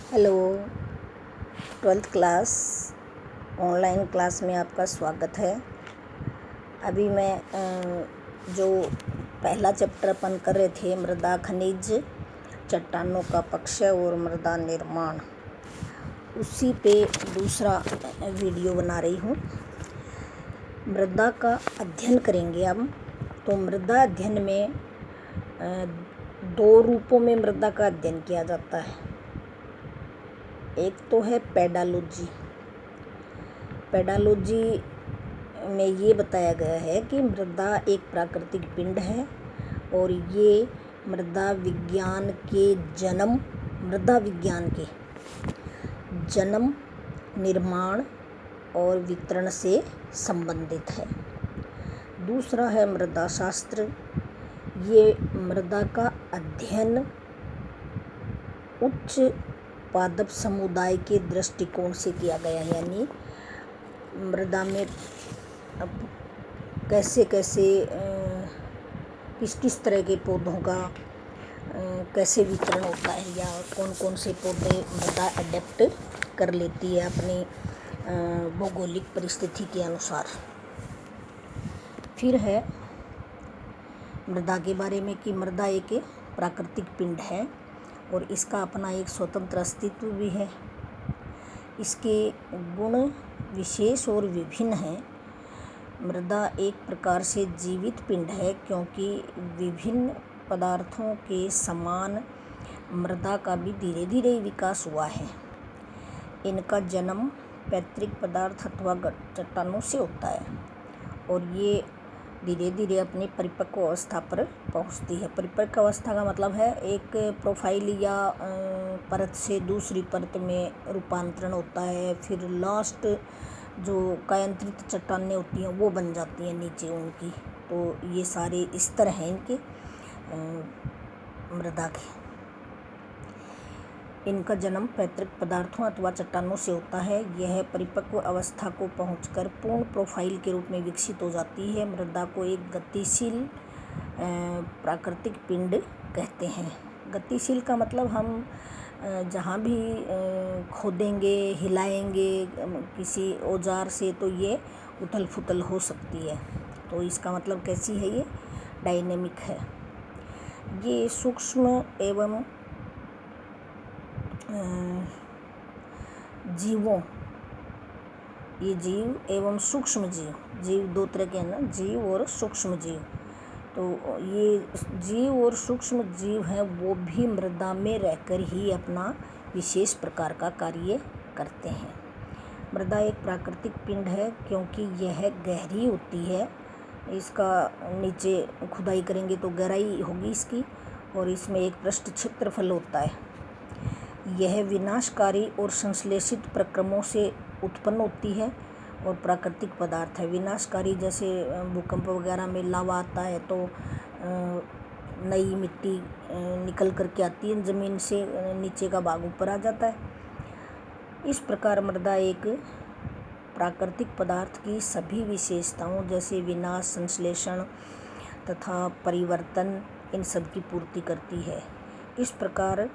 Hello, 12th class online class में आपका स्वागत है। अभी मैं जो पहला चैप्टर अपन कर रहे थे, मृदा खनिज, चट्टानों का पक्ष और मृदा निर्माण, उसी पे दूसरा वीडियो बना रही हूँ। मृदा का अध्ययन करेंगे अब। तो मृदा अध्ययन में दो रूपों में मृदा का अध्ययन किया जाता है। एक तो है पेडालॉजी। पेडालॉजी में ये बताया गया है कि मृदा एक प्राकृतिक पिंड है और ये मृदा विज्ञान के जन्म, निर्माण और वितरण से संबंधित है। दूसरा है मृदा शास्त्र। ये मृदा का अध्ययन उच्च पादप समुदाय के दृष्टिकोण से किया गया है, यानी मृदा में कैसे किस तरह के पौधों का कैसे वितरण होता है, या कौन कौन से पौधे मृदा अडेप्ट कर लेती है अपनी भौगोलिक परिस्थिति के अनुसार। फिर है मृदा के बारे में कि मृदा एक प्राकृतिक पिंड है और इसका अपना एक स्वतंत्र अस्तित्व भी है। इसके गुण विशेष और विभिन्न हैं। मृदा एक प्रकार से जीवित पिंड है क्योंकि विभिन्न पदार्थों के समान मृदा का भी धीरे धीरे विकास हुआ है। इनका जन्म पैतृक पदार्थ अथवा चट्टानों से होता है और ये धीरे धीरे अपनी परिपक्व अवस्था पर पहुंचती है। परिपक्व अवस्था का मतलब है एक प्रोफाइल या परत से दूसरी परत में रूपांतरण होता है। फिर लास्ट जो कायांतरित चट्टानें होती हैं वो बन जाती हैं नीचे उनकी। तो ये सारे स्तर हैं इनके मृदा के। इनका जन्म पैतृक पदार्थों अथवा चट्टानों से होता है। यह परिपक्व अवस्था को पहुंचकर पूर्ण प्रोफाइल के रूप में विकसित हो जाती है। मृदा को एक गतिशील प्राकृतिक पिंड कहते हैं। गतिशील का मतलब हम जहाँ भी खोदेंगे, हिलाएंगे किसी औजार से तो ये उथल फुथल हो सकती है। तो इसका मतलब कैसी है, ये डायनेमिक है। ये सूक्ष्म एवं जीवों, ये जीव एवं सूक्ष्म जीव दो तरह के हैं ना, जीव और सूक्ष्म जीव। तो ये जीव और सूक्ष्म जीव हैं, वो भी मृदा में रहकर ही अपना विशेष प्रकार का कार्य करते हैं। मृदा एक प्राकृतिक पिंड है क्योंकि यह गहरी होती है। इसका नीचे खुदाई करेंगे तो गहराई होगी इसकी, और इसमें एक पृष्ठ क्षेत्रफल होता है। यह विनाशकारी और संश्लेषित प्रक्रमों से उत्पन्न होती है और प्राकृतिक पदार्थ है। विनाशकारी जैसे भूकंप वगैरह में लावा आता है तो नई मिट्टी निकल करके आती है ज़मीन से, नीचे का भाग ऊपर आ जाता है। इस प्रकार मृदा एक प्राकृतिक पदार्थ की सभी विशेषताओं जैसे विनाश, संश्लेषण तथा परिवर्तन, इन सब की पूर्ति करती है। इस प्रकार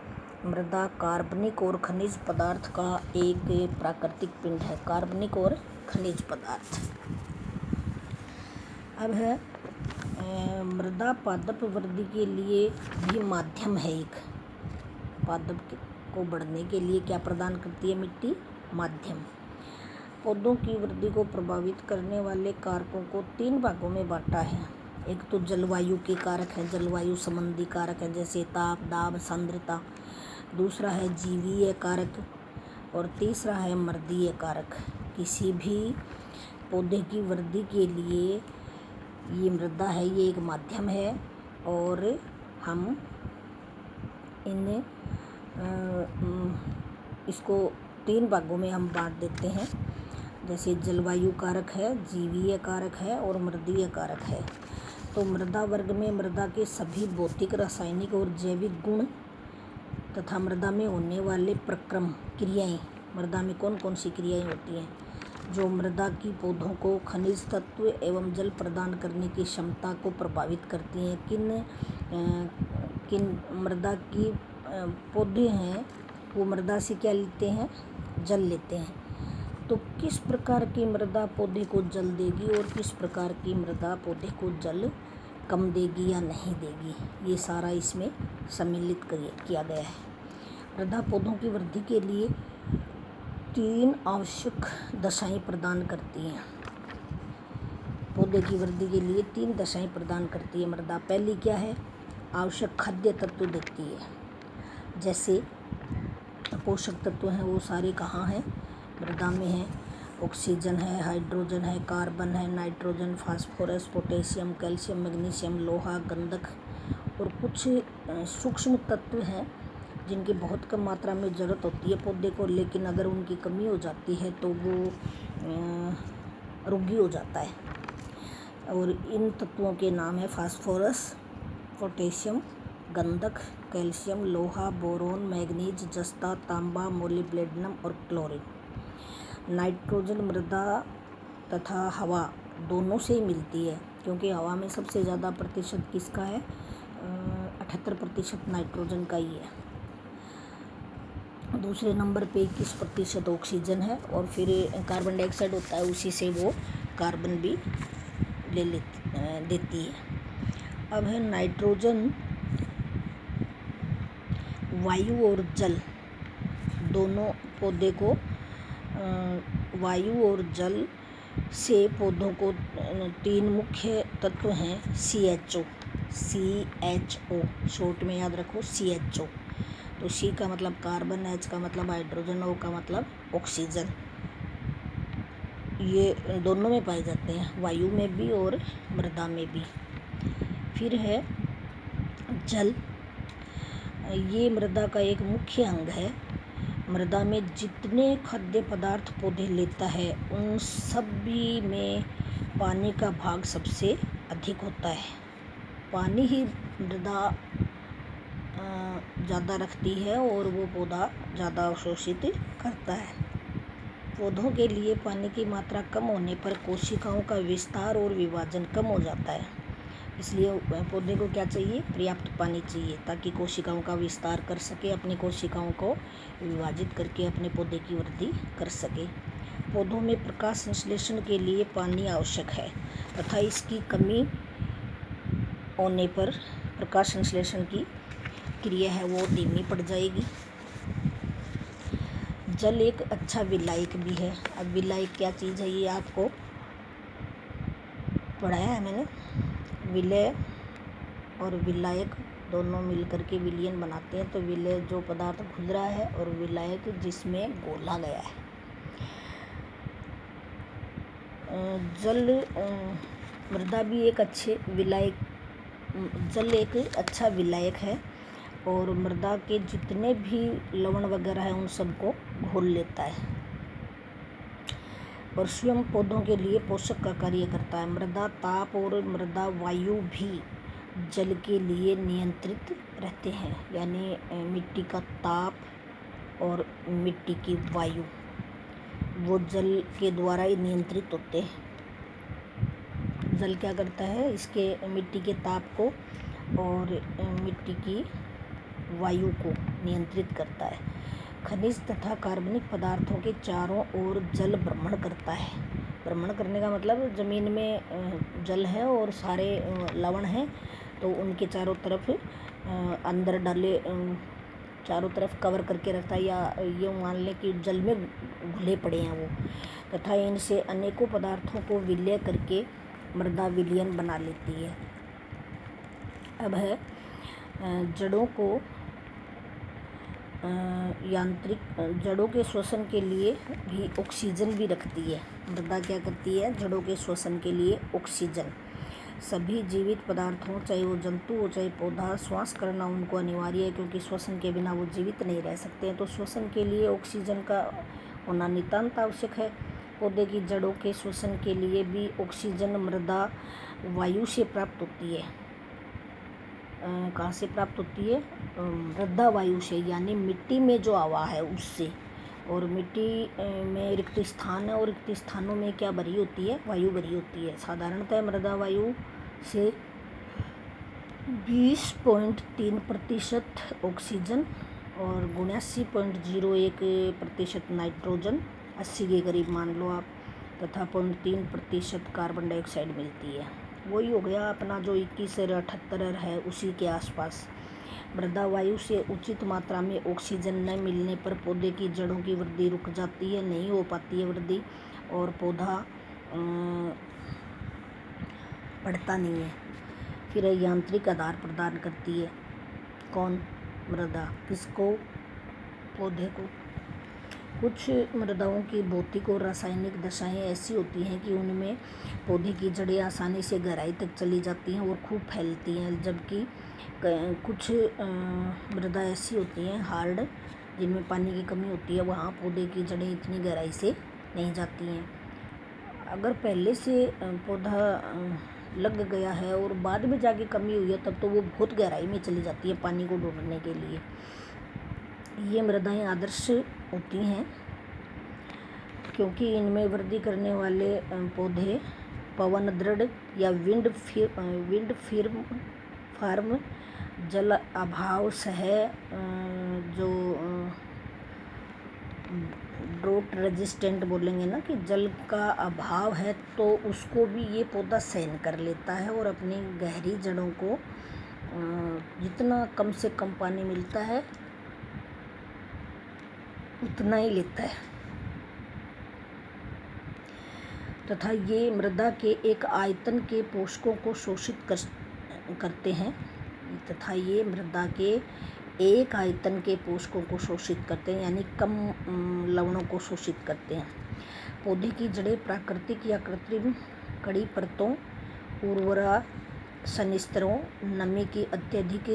मृदा कार्बनिक और खनिज पदार्थ का एक प्राकृतिक पिंड है। कार्बनिक और खनिज पदार्थ। अब है मृदा पादप वृद्धि के लिए भी माध्यम है। एक पादप को बढ़ने के लिए क्या प्रदान करती है मिट्टी? माध्यम। पौधों की वृद्धि को प्रभावित करने वाले कारकों को 3 भागों में बांटा है। एक तो जलवायु के कारक हैं, जलवायु संबंधी कारक हैं जैसे ताप, दाब, सांद्रता। दूसरा है जीवीय कारक और तीसरा है मृदीय कारक। किसी भी पौधे की वृद्धि के लिए ये मृदा है, ये एक माध्यम है और हम इसको 3 भागों में हम बांट देते हैं। जैसे जलवायु कारक है, जीवीय कारक है और मृदीय कारक है। तो मृदा वर्ग में मृदा के सभी भौतिक, रासायनिक और जैविक गुण तथा मृदा में होने वाले प्रक्रम क्रियाएं। मृदा में कौन कौन सी क्रियाएं होती हैं जो मृदा की पौधों को खनिज तत्व एवं जल प्रदान करने की क्षमता को प्रभावित करती हैं। किन मृदा की पौधे हैं वो मृदा से क्या लेते हैं, जल लेते हैं। तो किस प्रकार की मृदा पौधे को जल देगी और किस प्रकार की मृदा पौधे को जल कम देगी या नहीं देगी, ये सारा इसमें सम्मिलित किया गया है। मृदा पौधों की वृद्धि के लिए 3 आवश्यक दशाएं प्रदान करती हैं। पौधे की वृद्धि के लिए 3 दशाएं प्रदान करती है मृदा। पहली क्या है, आवश्यक खाद्य तत्व देती है। जैसे पोषक तत्व हैं वो सारे कहाँ हैं, मृदा में हैं। ऑक्सीजन है, हाइड्रोजन है, कार्बन है, nitrogen, phosphorus, potassium, calcium, magnesium, लोहा, गंधक और कुछ सूक्ष्म तत्व हैं जिनकी बहुत कम मात्रा में ज़रूरत होती है पौधे को, लेकिन अगर उनकी कमी हो जाती है तो वो रोगी हो जाता है। और इन तत्वों के नाम है फास्फोरस, पोटेशियम, गंधक, कैल्शियम, लोहा, बोरोन, मैग्नीज, जस्ता, तांबा, मोलिब्डेनम और क्लोरीन। नाइट्रोजन मृदा तथा हवा दोनों से ही मिलती है, क्योंकि हवा में सबसे ज़्यादा प्रतिशत किसका है, 78% नाइट्रोजन का ही है। दूसरे नंबर पे 21% ऑक्सीजन है और फिर कार्बन डाइऑक्साइड होता है, उसी से वो कार्बन भी देती है। अब है नाइट्रोजन वायु और जल दोनों पौधे को, वायु और जल से पौधों को 3 मुख्य तत्व हैं CHO, शॉर्ट में याद रखो CHO। तो C का मतलब कार्बन, H का मतलब हाइड्रोजन, O का मतलब ऑक्सीजन। ये दोनों में पाए जाते हैं, वायु में भी और मृदा में भी। फिर है जल, ये मृदा का एक मुख्य अंग है। मृदा में जितने खाद्य पदार्थ पौधे लेता है उन सभी में पानी का भाग सबसे अधिक होता है। पानी ही मृदा ज़्यादा रखती है और वो पौधा ज़्यादा अवशोषित करता है। पौधों के लिए पानी की मात्रा कम होने पर कोशिकाओं का विस्तार और विभाजन कम हो जाता है। इसलिए पौधे को क्या चाहिए, पर्याप्त पानी चाहिए ताकि कोशिकाओं का विस्तार कर सके, अपनी कोशिकाओं को विभाजित करके अपने पौधे की वृद्धि कर सके। पौधों में प्रकाश संश्लेषण के लिए पानी आवश्यक है तथा इसकी कमी होने पर प्रकाश संश्लेषण की क्रिया है वो धीमी पड़ जाएगी। जल एक अच्छा विलायक भी है। अब विलायक क्या चीज़ है, ये आपको पढ़ाया है मैंने। विलय और विलायक दोनों मिलकर के विलयन बनाते हैं। तो विलय जो पदार्थ घुल रहा है और विलायक जिसमें घोला गया है। जल मृदा भी एक अच्छे विलायक, जल एक अच्छा विलायक है और मृदा के जितने भी लवण वगैरह हैं उन सबको घोल लेता है और स्वयं पौधों के लिए पोषक का कार्य करता है। मृदा ताप और मृदा वायु भी जल के लिए नियंत्रित रहते हैं, यानी मिट्टी का ताप और मिट्टी की वायु वो जल के द्वारा ही नियंत्रित होते हैं। जल क्या करता है, इसके मिट्टी के ताप को और मिट्टी की वायु को नियंत्रित करता है। खनिज तथा कार्बनिक पदार्थों के चारों ओर जल भ्रमण करता है। भ्रमण करने का मतलब ज़मीन में जल है और सारे लवण हैं तो उनके चारों तरफ अंदर डाले, चारों तरफ कवर करके रखता है, या ये मान लें कि जल में घुले पड़े हैं वो, तथा इनसे अनेकों पदार्थों को विलय करके मृदा विलयन बना लेती है। अब है जड़ों को जड़ों के श्वसन के लिए भी ऑक्सीजन भी रखती है। मृदा क्या करती है, जड़ों के श्वसन के लिए ऑक्सीजन। सभी जीवित पदार्थों, चाहे वो जंतु हो चाहे पौधा, श्वास करना उनको अनिवार्य है, क्योंकि श्वसन के बिना वो जीवित नहीं रह सकते हैं। तो श्वसन के लिए ऑक्सीजन का होना नितांत आवश्यक है। पौधे की जड़ों के श्वसन के लिए भी ऑक्सीजन मृदा वायु से प्राप्त होती है। कहाँ से प्राप्त होती है, मृदा वायु से, यानी मिट्टी में जो हवा है उससे। और मिट्टी में रिक्त स्थान है और रिक्त स्थानों में क्या भरी होती है, वायु भरी होती है। साधारणतः मृदा वायु से 20.3% ऑक्सीजन और 79.01% नाइट्रोजन, 80 के करीब मान लो आप, तथा 0.3% कार्बन डाइऑक्साइड मिलती है। वही हो गया अपना जो 21 और 78 है उसी के आसपास। मृदा वायु से उचित मात्रा में ऑक्सीजन न मिलने पर पौधे की जड़ों की वृद्धि रुक जाती है, नहीं हो पाती है वृद्धि, और पौधा बढ़ता नहीं है। फिर यांत्रिक आधार प्रदान करती है कौन? मृदा। किसको? पौधे को। कुछ मृदाओं की भौतिक और रासायनिक दशाएं ऐसी होती हैं कि उनमें पौधे की जड़ें आसानी से गहराई तक चली जाती हैं और खूब फैलती हैं, जबकि कुछ मृदा ऐसी होती हैं हार्ड, जिनमें पानी की कमी होती है, वहाँ पौधे की जड़ें इतनी गहराई से नहीं जाती हैं। अगर पहले से पौधा लग गया है और बाद में जाके कमी हुई है तब तो वो बहुत गहराई में चली जाती है पानी को ढूंढने के लिए। ये मृदाएं आदर्श होती हैं क्योंकि इनमें वृद्धि करने वाले पौधे पवन दृढ़ या विंड फार्म, जल अभाव सह, जो ड्रोट रेजिस्टेंट बोलेंगे ना, कि जल का अभाव है तो उसको भी ये पौधा सहन कर लेता है और अपनी गहरी जड़ों को जितना कम से कम पानी मिलता है उतना ही लेता है, तथा ये मृदा के एक आयतन के पोषकों को शोषित करते हैं तथा ये मृदा के एक आयतन के पोषकों को शोषित करते हैं, यानी कम लवणों को शोषित करते हैं। पौधे की जड़ें प्राकृतिक या कृत्रिम कड़ी परतों, उर्वरा संस्तरों, नमी की अत्यधिक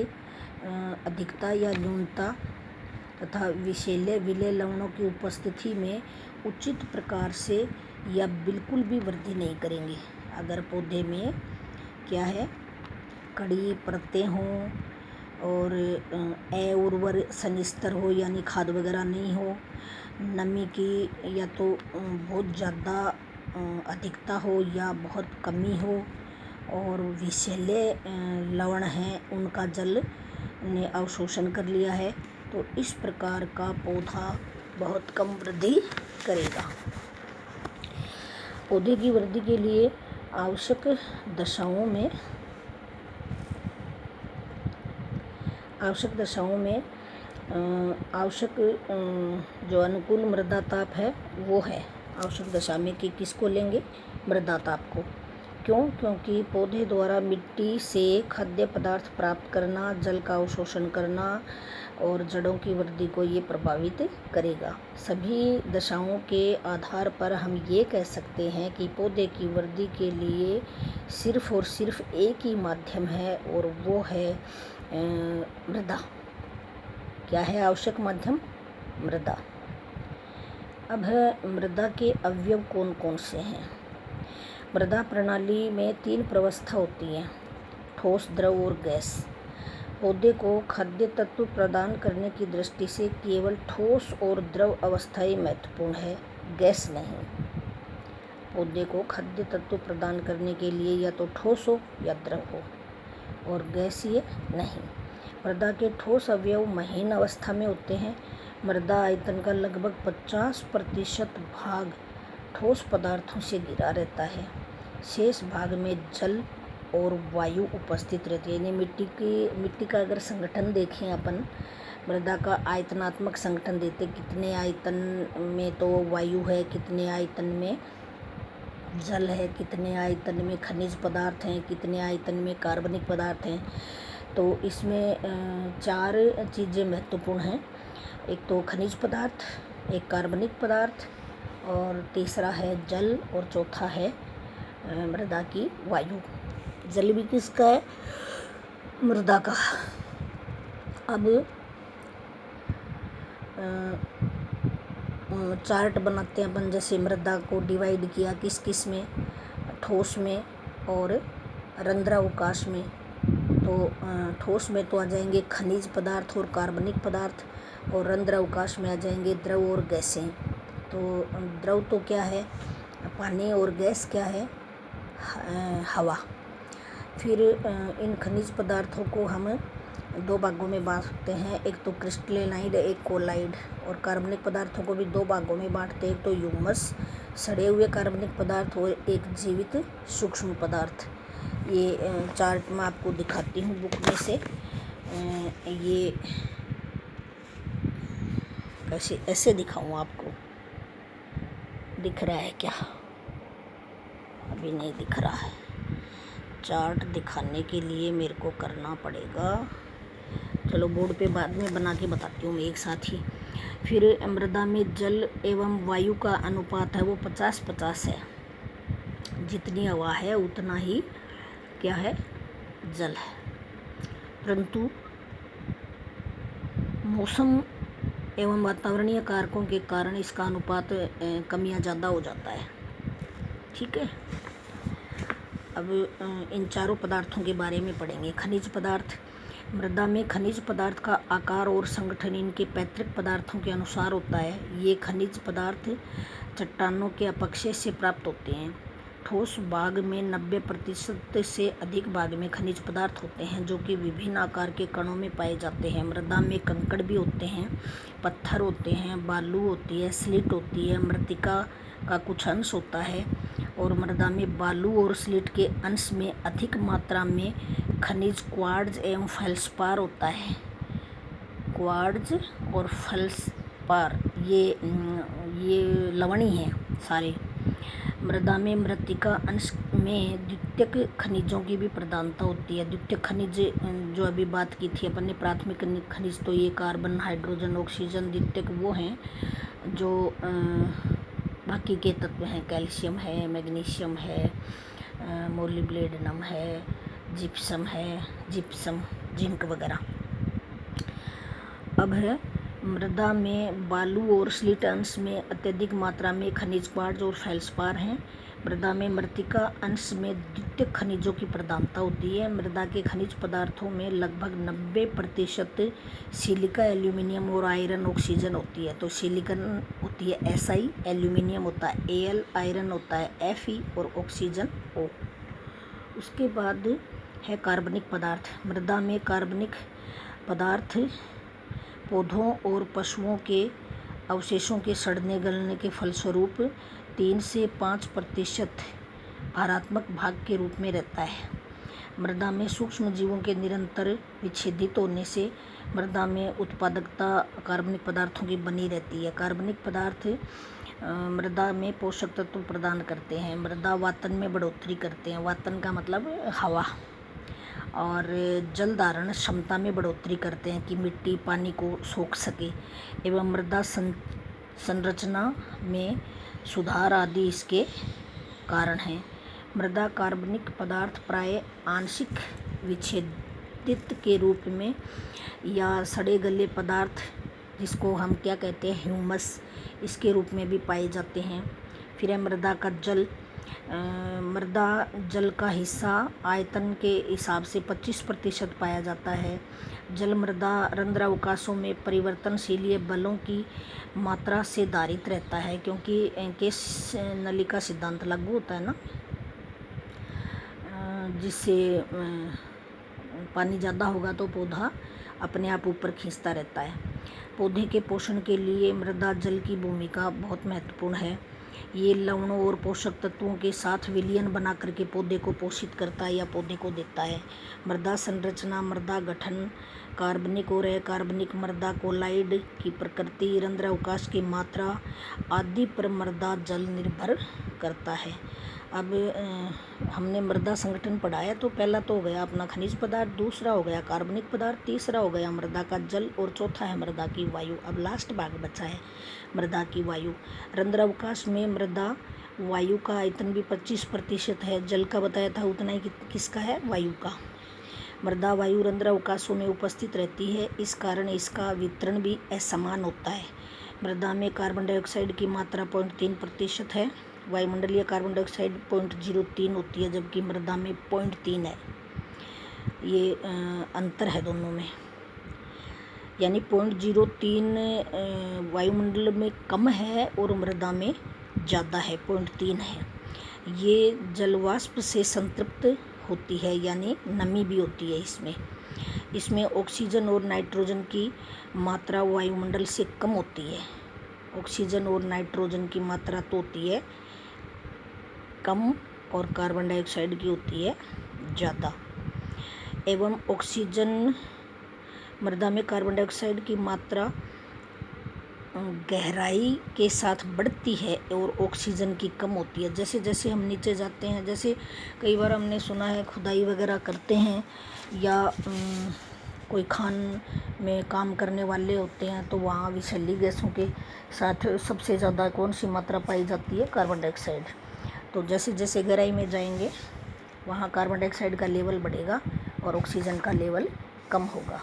अधिकता या न्यूनता तथा विषैले विलेय लवणों की उपस्थिति में उचित प्रकार से या बिल्कुल भी वृद्धि नहीं करेंगे। अगर पौधे में क्या है, कड़ी परतें हों और उर्वर संस्तर हो, यानी खाद वगैरह नहीं हो, नमी की या तो बहुत ज़्यादा अधिकता हो या बहुत कमी हो, और विषैले लवण हैं उनका जल ने अवशोषण कर लिया है, तो इस प्रकार का पौधा बहुत कम वृद्धि करेगा। पौधे की वृद्धि के लिए आवश्यक दशाओं में आवश्यक जो अनुकूल मृदा ताप है वो है आवश्यक दशा में कि किसको लेंगे? मृदा ताप को। क्यों? क्योंकि पौधे द्वारा मिट्टी से खाद्य पदार्थ प्राप्त करना, जल का अवशोषण करना और जड़ों की वृद्धि को ये प्रभावित करेगा। सभी दशाओं के आधार पर हम ये कह सकते हैं कि पौधे की वृद्धि के लिए सिर्फ और सिर्फ एक ही माध्यम है और वो है मृदा। क्या है आवश्यक माध्यम? मृदा। अब है मृदा के अवयव कौन कौन से हैं। मृदा प्रणाली में 3 प्रावस्था होती हैं, ठोस, द्रव और गैस। पौधे को खाद्य तत्व प्रदान करने की दृष्टि से केवल ठोस और द्रव अवस्थाएं महत्वपूर्ण है, गैस नहीं। पौधे को खाद्य तत्व प्रदान करने के लिए या तो ठोस हो या द्रव हो, और गैसीय नहीं। मृदा के ठोस अवयव महीन अवस्था में होते हैं। मृदा आयतन का लगभग 50% भाग ठोस पदार्थों से घिरा रहता है। शेष भाग में जल और वायु उपस्थित रहती है। यानी मिट्टी का अगर संगठन देखें अपन, मृदा का आयतनात्मक संगठन देते, कितने आयतन में तो वायु है, कितने आयतन में जल है, कितने आयतन में खनिज पदार्थ हैं, कितने आयतन में कार्बनिक पदार्थ हैं। तो इसमें 4 चीज़ें महत्वपूर्ण हैं। एक तो खनिज पदार्थ, एक कार्बनिक पदार्थ, और तीसरा है जल, और चौथा है मृदा की वायु। जल भी किसका है? मृदा का। अब चार्ट बनाते हैं अपन, जैसे मृदा को डिवाइड किया किस किस में, ठोस में और रंध्रावकाश में। तो ठोस में तो आ जाएंगे खनिज पदार्थ और कार्बनिक पदार्थ, और रंध्रावकाश में आ जाएंगे द्रव और गैसें। तो द्रव तो क्या है? पानी, और गैस क्या है? हवा। फिर इन खनिज पदार्थों को हम दो भागों में बांटते हैं, एक तो क्रिस्टलाइन, एक कोलाइड। और कार्बनिक पदार्थों को भी दो भागों में बांटते हैं, एक तो ह्यूमस सड़े हुए कार्बनिक पदार्थ और एक जीवित सूक्ष्म पदार्थ। ये चार्ट मैं आपको दिखाती हूँ बुक में से। ये कैसे ऐसे दिखाऊँ आपको, दिख रहा है क्या? अभी नहीं दिख रहा है। चार्ट दिखाने के लिए मेरे को करना पड़ेगा, चलो बोर्ड पे बाद में बना के बताती हूँ मैं एक साथ ही। फिर मृदा में जल एवं वायु का अनुपात है वो 50-50 है। जितनी हवा है उतना ही क्या है, जल है। परंतु मौसम एवं वातावरणीय कारकों के कारण इसका अनुपात कम या ज़्यादा हो जाता है। ठीक है, अब इन चारों पदार्थों के बारे में पढ़ेंगे। खनिज पदार्थ। मृदा में खनिज पदार्थ का आकार और संगठन इनके पैतृक पदार्थों के अनुसार होता है। ये खनिज पदार्थ चट्टानों के अपक्षय से प्राप्त होते हैं। ठोस भाग में 90% से अधिक भाग में खनिज पदार्थ होते हैं जो कि विभिन्न आकार के कणों में पाए जाते हैं। मृदा में कंकड़ भी होते हैं, पत्थर होते हैं, बालू होती है, स्लिट होती है, मृत्तिका का कुछ अंश होता है। और मृदा में बालू और स्लिट के अंश में अधिक मात्रा में खनिज क्वार्ट्ज एवं फेल्सपार होता है। क्वार्ट्ज और फेल्सपार ये लवणीय हैं सारे। मृदा में मृत्तिका अंश में द्वितीयक खनिजों की भी प्रधानता होती है। द्वितीयक खनिज जो अभी बात की थी अपन ने, प्राथमिक खनिज तो ये कार्बन, हाइड्रोजन, ऑक्सीजन। द्वितीयक वो हैं जो बाकी के तत्व हैं, कैल्शियम है, मैग्नीशियम है, मोलिब्डेनम है, जिप्सम, जिंक वगैरह। अब है मृदा में बालू और स्लिट अंश में अत्यधिक मात्रा में खनिज क्वार्ट्ज और फेल्सपार हैं। मृदा में मृत्तिका अंश में द्वितीयक खनिजों की प्रधानता होती है। मृदा के खनिज पदार्थों में लगभग 90% सिलिका, एल्यूमिनियम और आयरन, ऑक्सीजन होती है। तो सिलिकन होती है Si, एल्यूमिनियम होता है Al, आयरन होता है Fe और ऑक्सीजन O। उसके बाद है कार्बनिक पदार्थ। मृदा में कार्बनिक पदार्थ पौधों और पशुओं के अवशेषों के सड़ने गलने के फलस्वरूप 3 से 5% भारात्मक भाग के रूप में रहता है। मृदा में सूक्ष्म जीवों के निरंतर विच्छेदित होने से मृदा में उत्पादकता कार्बनिक पदार्थों की बनी रहती है। कार्बनिक पदार्थ मृदा में पोषक तत्व प्रदान करते हैं, मृदा वातन में बढ़ोतरी करते हैं। वातन का मतलब हवा। और जल धारण क्षमता में बढ़ोतरी करते हैं कि मिट्टी पानी को सोख सके, एवं मृदा संरचना में सुधार आदि इसके कारण हैं। मृदा कार्बनिक पदार्थ प्राय आंशिक विच्छेदित के रूप में या सड़े गले पदार्थ, जिसको हम क्या कहते हैं, ह्यूमस, इसके रूप में भी पाए जाते हैं। फिर है मृदा का जल। मृदा जल का हिस्सा आयतन के हिसाब से 25% पाया जाता है। जल मृदा रंध्र अवकाशों में परिवर्तनशील बलों की मात्रा से धारित रहता है, क्योंकि केश नली का सिद्धांत लागू होता है ना, जिससे पानी ज़्यादा होगा तो पौधा अपने आप ऊपर खींचता रहता है। पौधे के पोषण के लिए मृदा जल की भूमिका बहुत महत्वपूर्ण है। ये लवणों और पोषक तत्वों के साथ विलयन बना करके पौधे को पोषित करता है या पौधे को देता है। मृदा संरचना, मृदा गठन, कार्बनिक और अकार्बनिक मृदा, कोलाइड की प्रकृति, रंध्र अवकाश की मात्रा आदि पर मृदा जल निर्भर करता है। अब हमने मृदा संगठन पढ़ाया, तो पहला तो हो गया अपना खनिज पदार्थ, दूसरा हो गया कार्बनिक पदार्थ, तीसरा हो गया मृदा का जल और चौथा है मृदा की वायु। अब लास्ट भाग बचा है मृदा की वायु। रंध्र अवकाश में मृदा वायु का आयतन भी 25% है। जल का बताया था उतना ही किसका है, वायु का। मृदा वायु रंध्र अवकाशों में उपस्थित रहती है, इस कारण इसका वितरण भी असमान होता है। मृदा में कार्बन डाइऑक्साइड की मात्रा 0.3% है। वायुमंडलीय कार्बन डाइऑक्साइड 0.03 होती है, जबकि मृदा में 0.3 है। ये अंतर है दोनों में, यानी 0.03 वायुमंडल में कम है और मृदा में ज़्यादा है, 0.3 है। ये जलवाष्प से संतृप्त होती है, यानी नमी भी होती है इसमें। इसमें ऑक्सीजन और नाइट्रोजन की मात्रा वायुमंडल से कम होती है। ऑक्सीजन और नाइट्रोजन की मात्रा तो होती है कम और कार्बन डाइऑक्साइड की होती है ज़्यादा। एवं ऑक्सीजन मृदा में कार्बन डाइऑक्साइड की मात्रा गहराई के साथ बढ़ती है और ऑक्सीजन की कम होती है। जैसे जैसे हम नीचे जाते हैं, जैसे कई बार हमने सुना है खुदाई वगैरह करते हैं या कोई खान में काम करने वाले होते हैं तो वहाँ विषैली गैसों के साथ सबसे ज़्यादा कौन सी मात्रा पाई जाती है? Carbon dioxide. तो जैसे जैसे गहराई में जाएंगे वहाँ कार्बन डाइऑक्साइड का लेवल बढ़ेगा और ऑक्सीजन का लेवल कम होगा।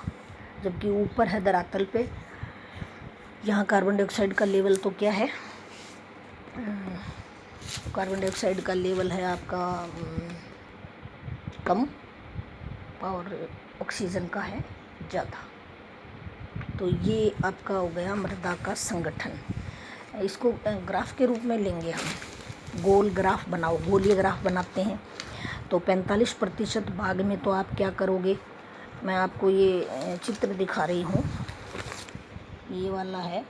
जबकि ऊपर है धरातल पे, यहाँ कार्बन डाइऑक्साइड का लेवल तो क्या है? कार्बन डाइऑक्साइड का लेवल है आपका कम और ऑक्सीजन का है ज़्यादा। तो ये आपका हो गया मृदा का संगठन। इसको ग्राफ के रूप में लेंगे हम। गोल ग्राफ बनाओ, गोलीय ग्राफ बनाते हैं। तो 45% भाग में तो आप क्या करोगे? मैं आपको ये चित्र दिखा रही हूँ, ये वाला है।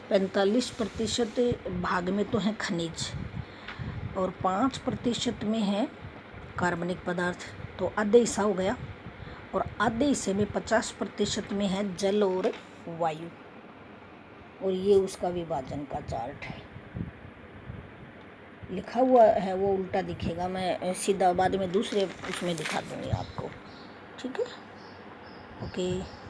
45% भाग में तो है खनिज और 5% में है कार्बनिक पदार्थ, तो आधे हिस्सा हो गया। और आधे हिस्से में 50% में है जल और वायु। और ये उसका विभाजन का चार्ट है। लिखा हुआ है वो उल्टा दिखेगा, मैं सीधा बाद में दूसरे उसमें दिखा दूँगी आपको। ठीक है, ओके।